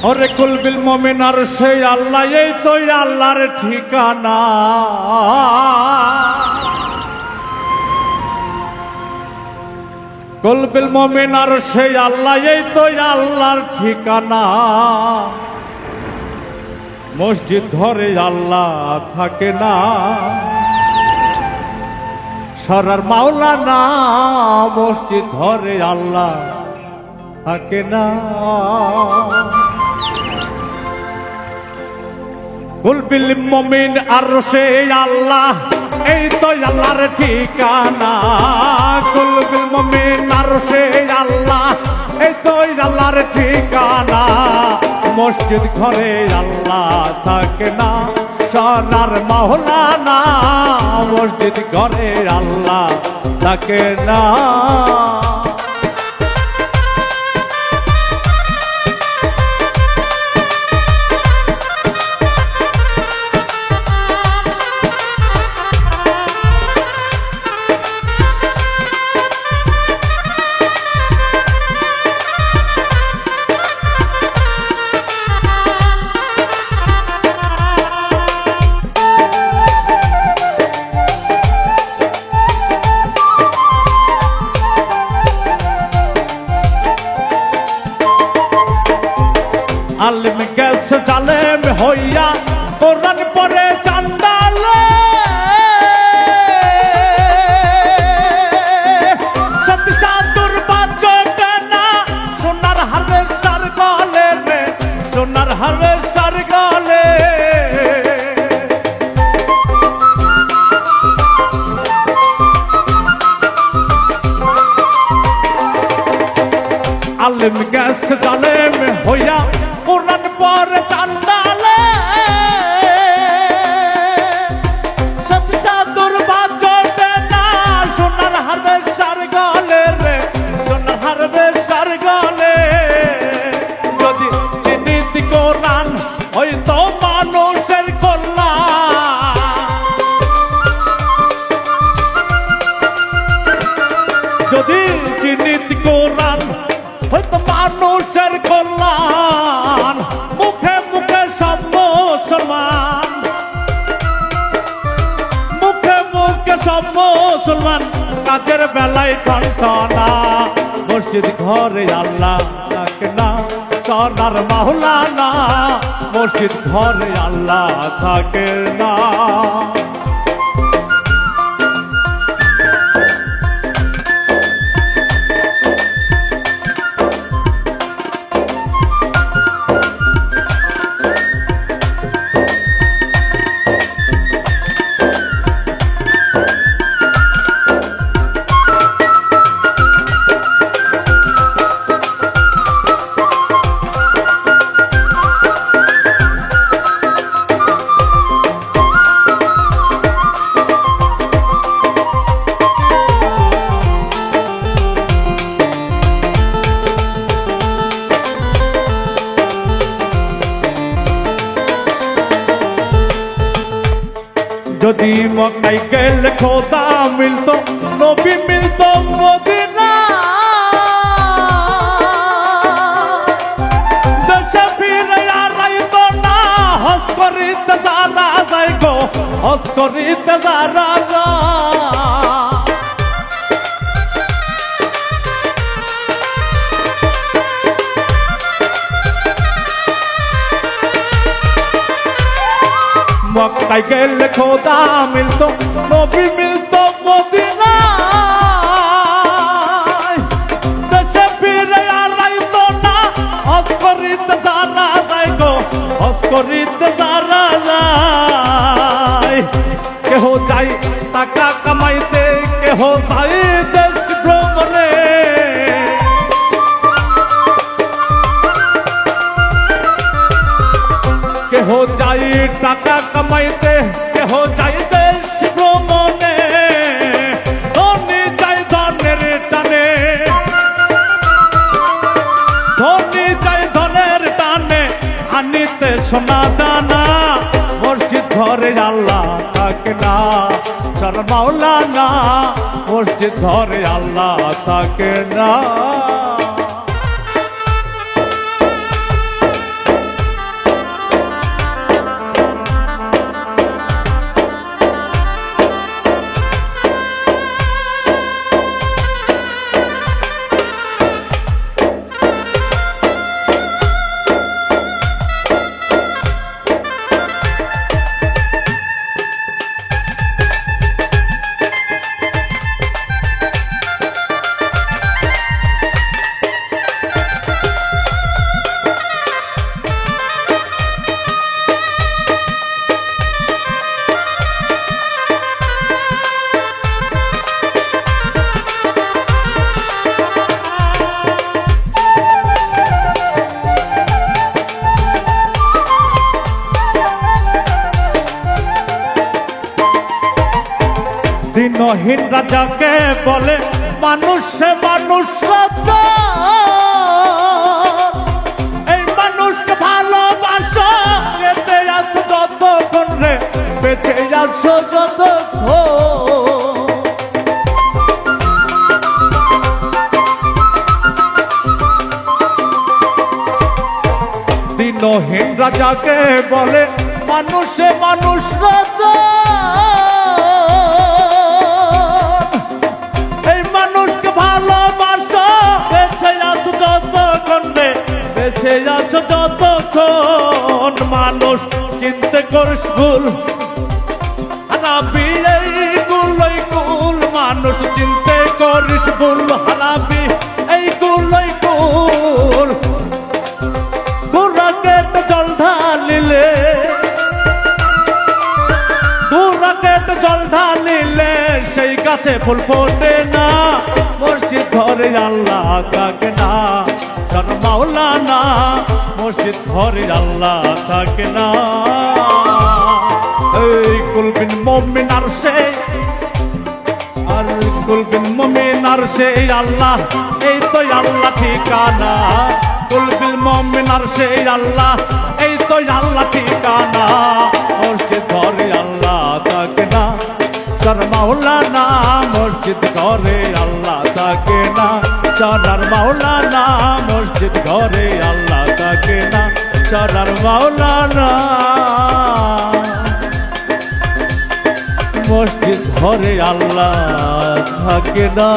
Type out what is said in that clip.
ওরে কুলবিল মুমিন আর সেই আল্লাহ, এই তো আল্লাহর ঠিকানা। কুলবিল মুমিন আর সেই আল্লাহ, এই তো আল্লাহর ঠিকানা। মসজিদ ঘরে আল্লাহ থাকে না, সরার মাওলানা। মসজিদ ঘরে আল্লাহ থাকে না। কুলবিল মুমিন আর সেই আল্লাহ, এই তো আল্লাহর ঠিকানা। কুলবিল মুমিন আর সেই আল্লাহ, এই তো আল্লাহর ঠিকানা। মসজিদ ঘরে আল্লাহ থাকে না, সোনার মাওলানা। মসজিদ ঘরে আল্লাহ থাকে না। আলিম গেছে জালেম হইয়া, কোরআন পড়ে চান্দালে। সতী সাধুর বাজবে না, সোনার হারে সার গলে রে, সোনার হারে সার গলে। আলিম গেছে জালেম হইয়া, কোরআন পড়ে চান্দালে। সতী সাধুর বাজবে না, সোনার হারে সার গলে রে, সোনার হারে সার গলে। যদি চিনিতি কোরআন হইতো মানুষের কল্যাণ, যদি চিনিতি কোরআন হইতো মানুষের কল্যাণ। মুখে মুখে সব মুসলমান, মুখে মুখে সব মুসলমান, কাজের বেলায় টনটনা। মসজিদ ঘরে আল্লাহ থাকে না, সোনার মাওলানা। মসজিদ ঘরে আল্লাহ থাকে না। যদি মক্কায় গেলে খোদা মিলতো, নবী মিলতো মদিনা। দেশে ফিরে আর আইতো না, হজ করিতে যারা যায় গো, হজ করিতে যারা যায়। মক্কায় গেলে খোদা মিলতো, নবী মিলতো মদিনায়। দেশে ফিরে আর আইতো না, হজ করিতে যারা যায় গো, হজ করিতে যারা যায়। কেহ যায় টাকা কামাইতে, কেহ যায় দেশ ভ্রমণে। কেহ যাই টাকা কামাইতে, কেহ যাই দেশ ভ্রমণে। ধনী যাই ধনের টানে, ধনী যাই ধনের টানে, আনিতে সোনা দানা। মসজিদ ঘরে আল্লাহ থাকে না। চর মাওলানা মসজিদ ঘরে আল্লাহ থাকে না। দিনহীন রাজাকে বলে মানুষ সে মানুষ রত। এই মানুষকে ভালোবাসো, এতে আছো যতক্ষণ রে বেঁচে আছো যতক্ষণ। দিনহীন রাজাকে বলে মানুষ সে মানুষ রত। বেঁচে আছো যতক্ষণ মানুষ চিনতে করিস ভুল, হারাবি এইগুলোই কুল। মানুষ চিনতে করিস ভুল, হারাবি এইগুলোই কুল। গুড়াকে জল ঢালিলে, গুড়াকে জল ঢালিলে সেই গাছে ফুল ফোটে না। মসজিদ ঘরে আল্লাহ থাকে না, চর মাওলানা মসজিদ ঘরে আল্লাহ থাকে না। এই কুলবিন মুমিন আর সেই, আর কুলবিন মুমিন আর সেই আল্লাহ, এই তো আল্লাহ ঠিকানা। কুলবিন মুমিন আর সেই আল্লাহ, এই তো আল্লাহ ঠিকানা। মসজিদ ঘরে আল্লাহ থাকে না, চর মাওলানা মসজিদ ঘরে আল্লাহ থাকে না। চর মাওলানা মসজিদ ঘরে আল্লাহ থাকে না। চর মাওলানা মসজিদ ঘরে আল্লাহ থাকে না।